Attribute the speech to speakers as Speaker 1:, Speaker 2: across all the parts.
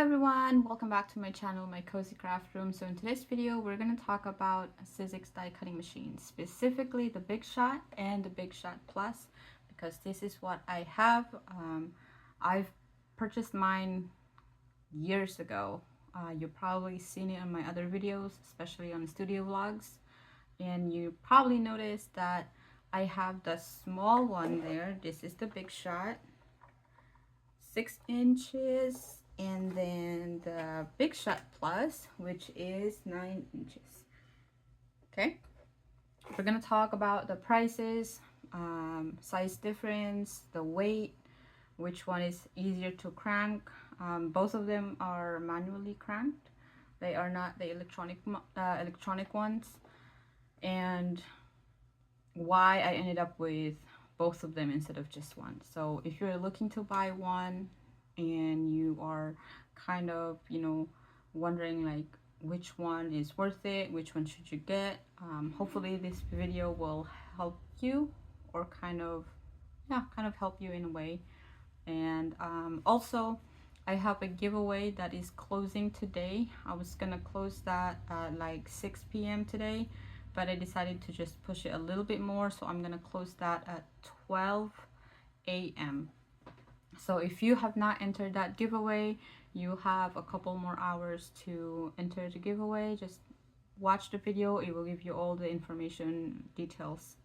Speaker 1: everyone, welcome back to my channel, my cozy craft room. So in today's video we're going to talk about Sizzix die cutting machines, specifically the Big Shot and the Big Shot Plus, because this is what I have. I've purchased mine years ago. You've probably seen it on my other videos, especially on studio vlogs, and you probably noticed that I have the small one there. This is the Big Shot, 6 inches, and then the Big Shot Plus, which is 9 inches. Okay, we're gonna talk about the prices, size difference, the weight, which one is easier to crank. Both of them are manually cranked. They are not the electronic ones, and why I ended up with both of them instead of just one. So if you're looking to buy one and you are kind of, wondering like which one is worth it, which one should you get, hopefully this video will help you, or kind of help you in a way. And also I have a giveaway that is closing today. I was gonna close that at like 6 p.m. today, but I decided to just push it a little bit more, so I'm gonna close that at 12 a.m. So if you have not entered that giveaway, you have a couple more hours to enter the giveaway. Just watch the video, it will give you all the information details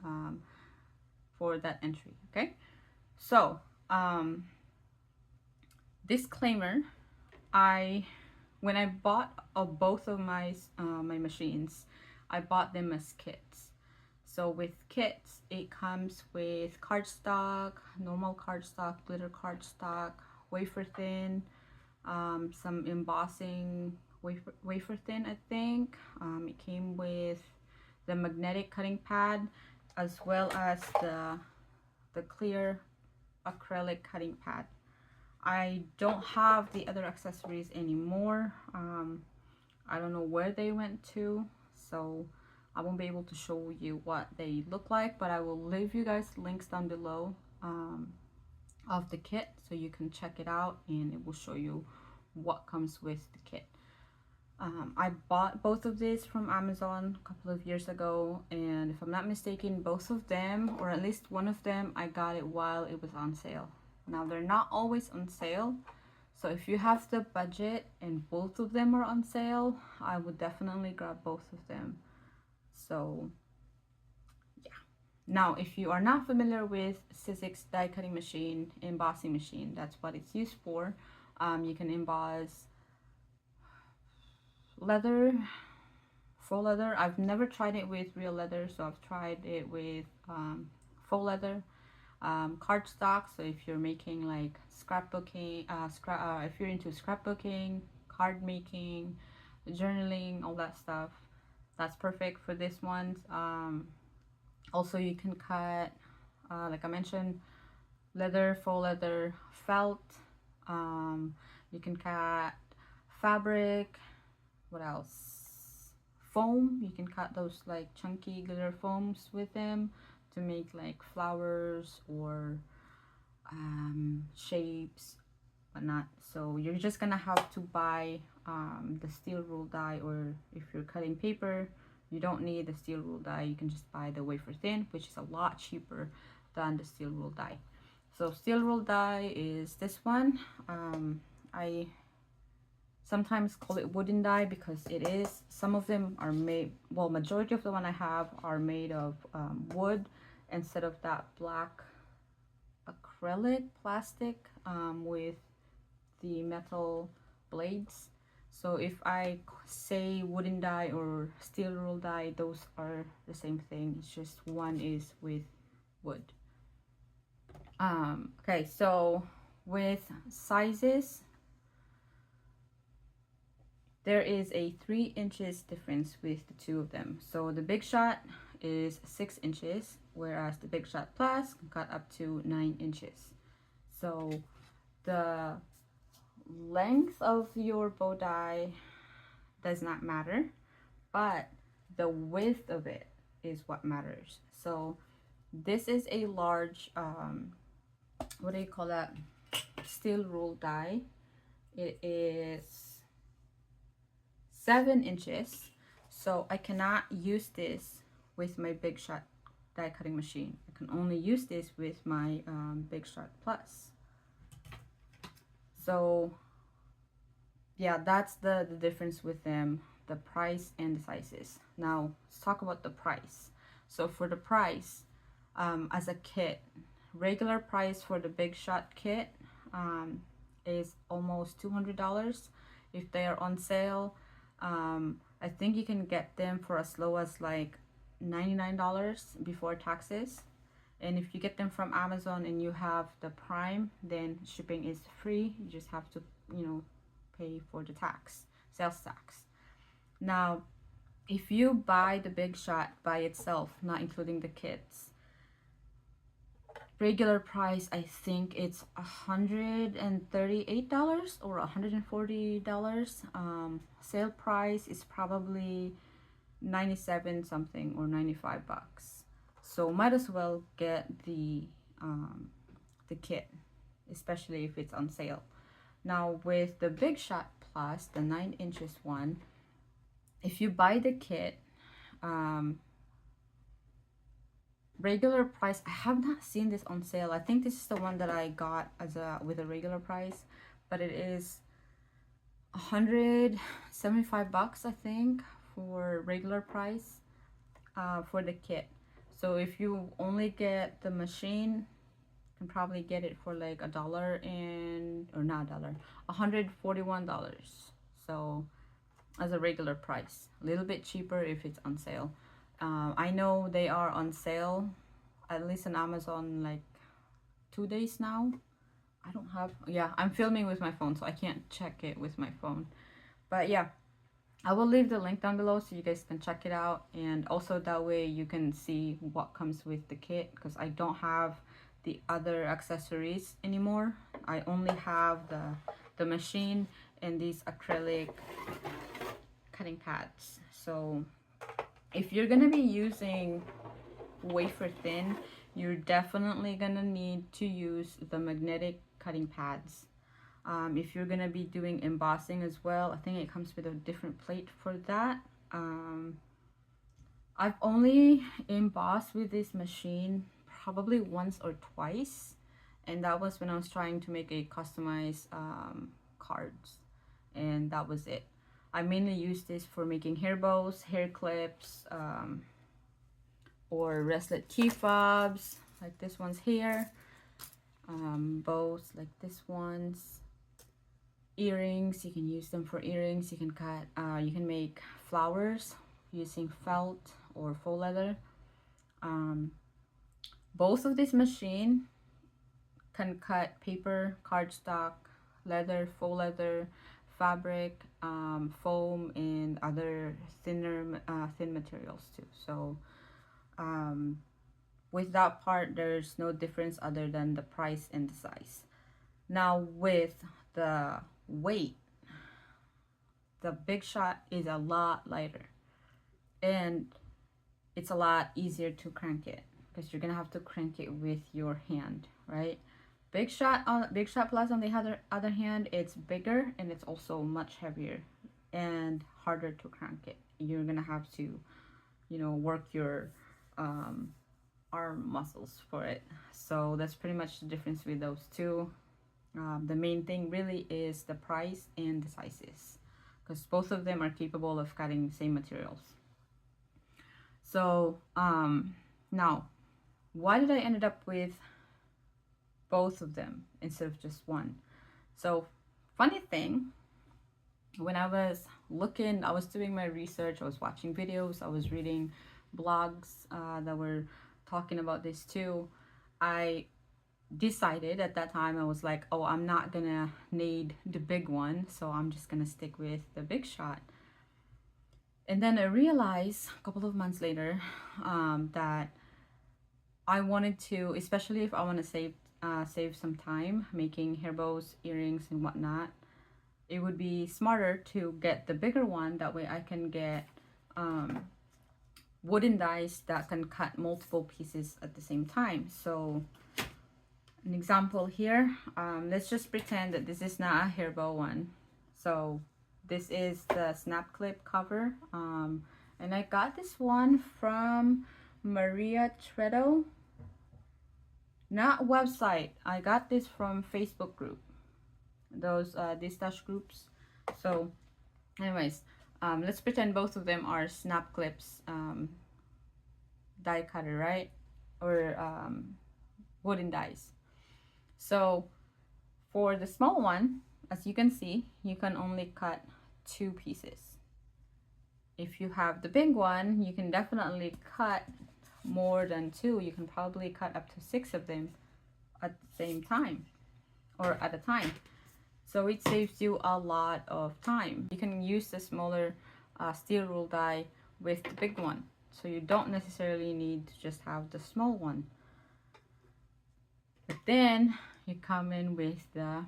Speaker 1: for that entry. Okay, so disclaimer, when I bought both of my machines, I bought them as kits. So with kits, it comes with cardstock, normal cardstock, glitter cardstock, wafer thin, some embossing wafer thin, I think. It came with the magnetic cutting pad, as well as the clear acrylic cutting pad. I don't have the other accessories anymore. I don't know where they went to, so I won't be able to show you what they look like, but I will leave you guys links down below of the kit, so you can check it out and it will show you what comes with the kit. I bought both of these from Amazon a couple of years ago, and if I'm not mistaken, both of them, or at least one of them, I got it while it was on sale. Now they're not always on sale, so if you have the budget and both of them are on sale, I would definitely grab both of them. So yeah. Now if you are not familiar with Sizzix die cutting machine, embossing machine, that's what it's used for. You can emboss leather, faux leather. I've never tried it with real leather, so I've tried it with faux leather. Cardstock, so if you're making like scrapbooking, if you're into scrapbooking, card making, journaling, all that stuff, that's perfect for this one. Also you can cut, like I mentioned, leather, faux leather, felt. You can cut fabric. What else? Foam. You can cut those like chunky glitter foams with them to make like flowers or shapes, whatnot. So you're just gonna have to buy the steel rule die, or if you're cutting paper, you don't need the steel rule die. You can just buy the wafer thin, which is a lot cheaper than the steel rule die. So steel rule die is this one. I sometimes call it wooden die because it is. Some of them are made, well, majority of the one I have are made of wood instead of that black acrylic plastic with the metal blades. So if I say wooden die or steel rule die, those are the same thing. It's just one is with wood. Okay, so with sizes, there is a 3 inches difference with the two of them. So the Big Shot is 6 inches, whereas the Big Shot Plus can cut up to 9 inches. So the length of your bow die does not matter, but the width of it is what matters. So this is a large, what do you call that, steel rule die. it is 7 inches, so I cannot use this with my Big Shot die cutting machine. I can only use this with my Big Shot Plus. So yeah, that's the difference with them, the price and the sizes. Now let's talk about the price. So for the price, as a kit, regular price for the Big Shot kit is almost $200. If they are on sale, I think you can get them for as low as like $99 before taxes. And if you get them from Amazon and you have the Prime, then shipping is free. You just have to, you know, pay for the tax, sales tax. Now, if you buy the Big Shot by itself, not including the kits, regular price, I think it's $138 or $140. Sale price is probably 97 something or 95 bucks. So might as well get the kit, especially if it's on sale. Now with the Big Shot Plus, the 9 inches one, if you buy the kit, regular price, I have not seen this on sale. I think this is the one that I got as with a regular price, but it is 175 bucks, I think, for regular price for the kit. So if you only get the machine, you can probably get it for like $141. So as a regular price, a little bit cheaper if it's on sale. I know they are on sale, at least on Amazon, like 2 days now. I don't have, yeah, I'm filming with my phone, so I can't check it with my phone. But yeah, I will leave the link down below so you guys can check it out, and also that way you can see what comes with the kit, because I don't have the other accessories anymore. I only have the machine and these acrylic cutting pads. So if you're gonna be using wafer thin, you're definitely gonna need to use the magnetic cutting pads. If you're gonna be doing embossing as well, I think it comes with a different plate for that. I've only embossed with this machine probably once or twice, and that was when I was trying to make a customized cards, and that was it. I mainly use this for making hair bows, hair clips, or wristlet key fobs, like this one's here, bows like this one's, earrings. You can use them for earrings. You can cut, you can make flowers using felt or faux leather. Both of this machine can cut paper, cardstock, leather, faux leather, fabric, foam, and other thin materials too. So with that part, there's no difference other than the price and the size. Now with the weight, the Big Shot is a lot lighter, and it's a lot easier to crank it, because you're gonna have to crank it with your hand, right? Big Shot Plus, on the other hand, it's bigger and it's also much heavier and harder to crank it. You're gonna have to, you know, work your arm muscles for it. So that's pretty much the difference with those two. The main thing really is the price and the sizes, because both of them are capable of cutting the same materials. So now, why did I ended up with both of them instead of just one? So funny thing, when I was looking, I was doing my research, I was watching videos, I was reading blogs that were talking about this too. I decided at that time, I was like, oh, I'm not gonna need the big one, so I'm just gonna stick with the Big Shot. And then I realized a couple of months later that I wanted to, especially if I want to save some time making hair bows, earrings, and whatnot, it would be smarter to get the bigger one. That way I can get wooden dies that can cut multiple pieces at the same time. So an example here. Let's just pretend that this is not a hair bow one. So this is the snap clip cover, and I got this one from Maria Tredo, not website. I got this from Facebook group, those distash groups. So anyways, let's pretend both of them are snap clips, die cutter, right? Or wooden dies. So for the small one, as you can see, you can only cut 2 pieces. If you have the big one, you can definitely cut more than 2. You can probably cut up to 6 of them at the same time or at a time. So it saves you a lot of time. You can use the smaller steel rule die with the big one. So you don't necessarily need to just have the small one. But then you come in with the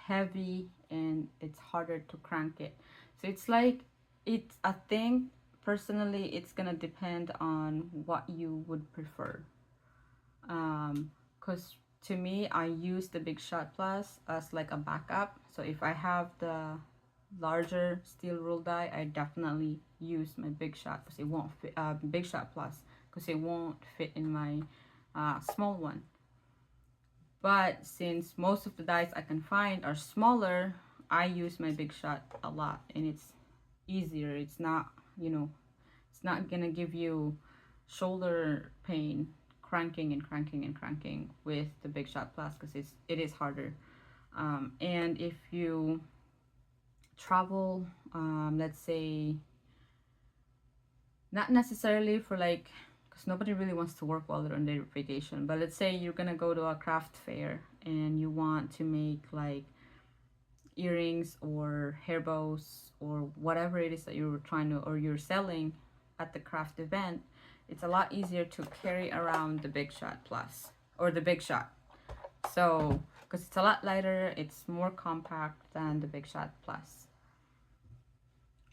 Speaker 1: heavy and it's harder to crank it. So it's like, I think personally it's gonna depend on what you would prefer. Because to me, I use the Big Shot Plus as like a backup. So if I have the larger steel rule die, I definitely use my Big Shot because it won't fit, Big Shot Plus, because it won't fit in my small one. But since most of the dies I can find are smaller, I use my Big Shot a lot, and it's easier. It's not, you know, it's not gonna give you shoulder pain cranking and cranking and cranking with the Big Shot Plus, because it is harder. And if you travel, let's say, not necessarily for like, because nobody really wants to work while they're on their vacation, but let's say you're gonna go to a craft fair and you want to make like earrings or hair bows or whatever it is that you're trying to, or you're selling at the craft event, it's a lot easier to carry around the Big Shot Plus or the Big Shot. So because it's a lot lighter, it's more compact than the Big Shot Plus.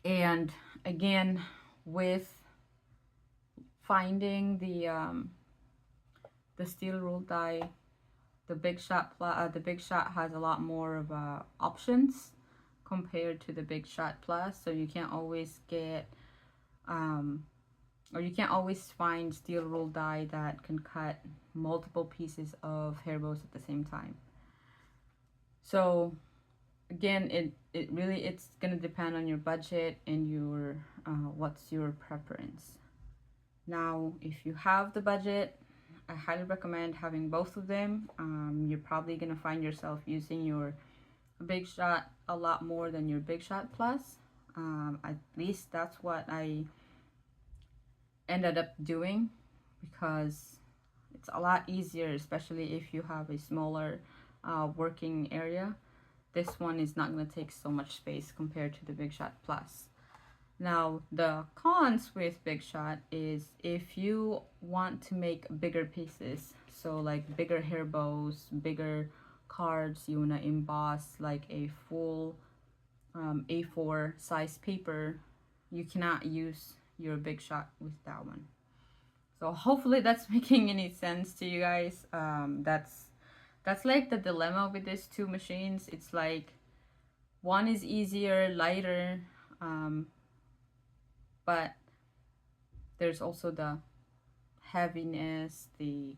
Speaker 1: And again, with finding the steel rule die, the Big Shot has a lot more of options compared to the Big Shot Plus. So you can't always get or you can't always find steel rule die that can cut multiple pieces of hair bows at the same time. So again, it's gonna depend on your budget and your what's your preference. Now, if you have the budget, I highly recommend having both of them. You're probably gonna find yourself using your Big Shot a lot more than your Big Shot Plus. At least that's what I ended up doing, because it's a lot easier, especially if you have a smaller working area. This one is not going to take so much space compared to the Big Shot Plus. Now, the cons with Big Shot is if you want to make bigger pieces, so like bigger hair bows, bigger cards, you want to emboss like a full A4 size paper, you cannot use your Big Shot with that one. So hopefully that's making any sense to you guys. That's like the dilemma with these two machines. It's like one is easier, lighter, but there's also the heaviness, the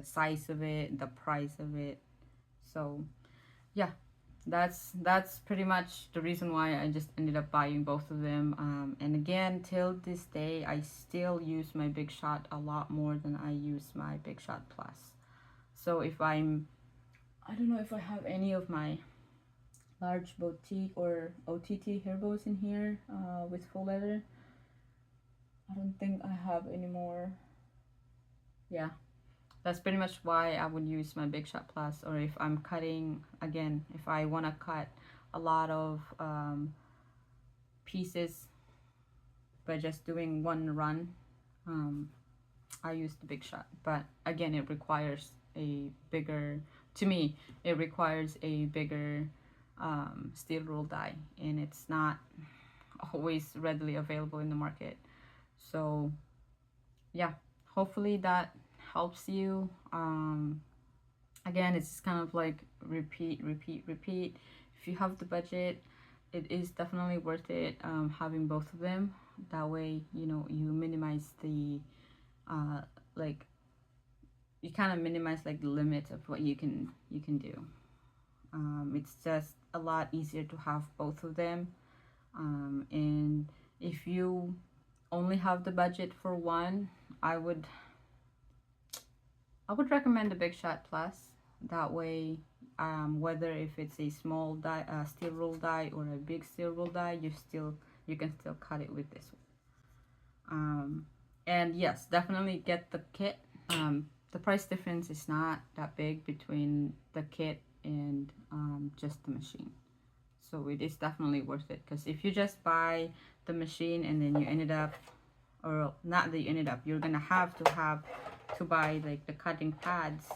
Speaker 1: size of it, the price of it. So yeah, that's pretty much the reason why I just ended up buying both of them. And again, till this day, I still use my Big Shot a lot more than I use my Big Shot Plus. So if I don't know if I have any of my large boutique or OTT hair bows in here with full leather. I don't think I have any more. Yeah, that's pretty much why I would use my Big Shot Plus. Or if I'm cutting, again, if I want to cut a lot of pieces by just doing one run, I use the Big Shot. But again, it requires a bigger, to me, it requires a bigger steel rule die, and it's not always readily available in the market. So yeah, hopefully that helps you. Again, it's kind of like repeat, repeat, repeat. If you have the budget, it is definitely worth it, having both of them. That way, you know, you minimize the like, you kind of minimize like the limits of what you can do. It's just a lot easier to have both of them. And if you only have the budget for one, I would recommend the Big Shot Plus. That way, whether if it's a small die, steel roll die, or a big steel roll die, you can still cut it with this one. And yes, definitely get the kit. The price difference is not that big between the kit and just the machine, so it is definitely worth it. Because if you just buy the machine and then you ended up, or not that you ended up, you're gonna have to buy like the cutting pads,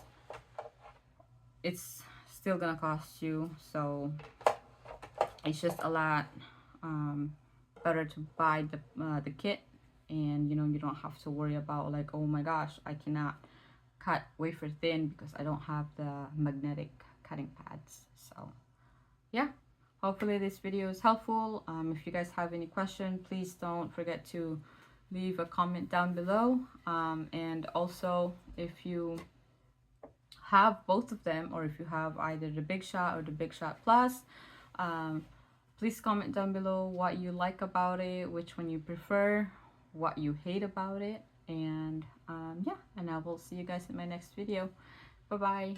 Speaker 1: it's still gonna cost you. So it's just a lot better to buy the kit, and you know, you don't have to worry about like, oh my gosh, I cannot cut wafer thin because I don't have the magnetic cutting pads. So yeah, hopefully this video is helpful. If you guys have any question, please don't forget to leave a comment down below. And also, if you have both of them, or if you have either the Big Shot or the Big Shot Plus, please comment down below what you like about it, which one you prefer, what you hate about it. And yeah, and I will see you guys in my next video. Bye bye.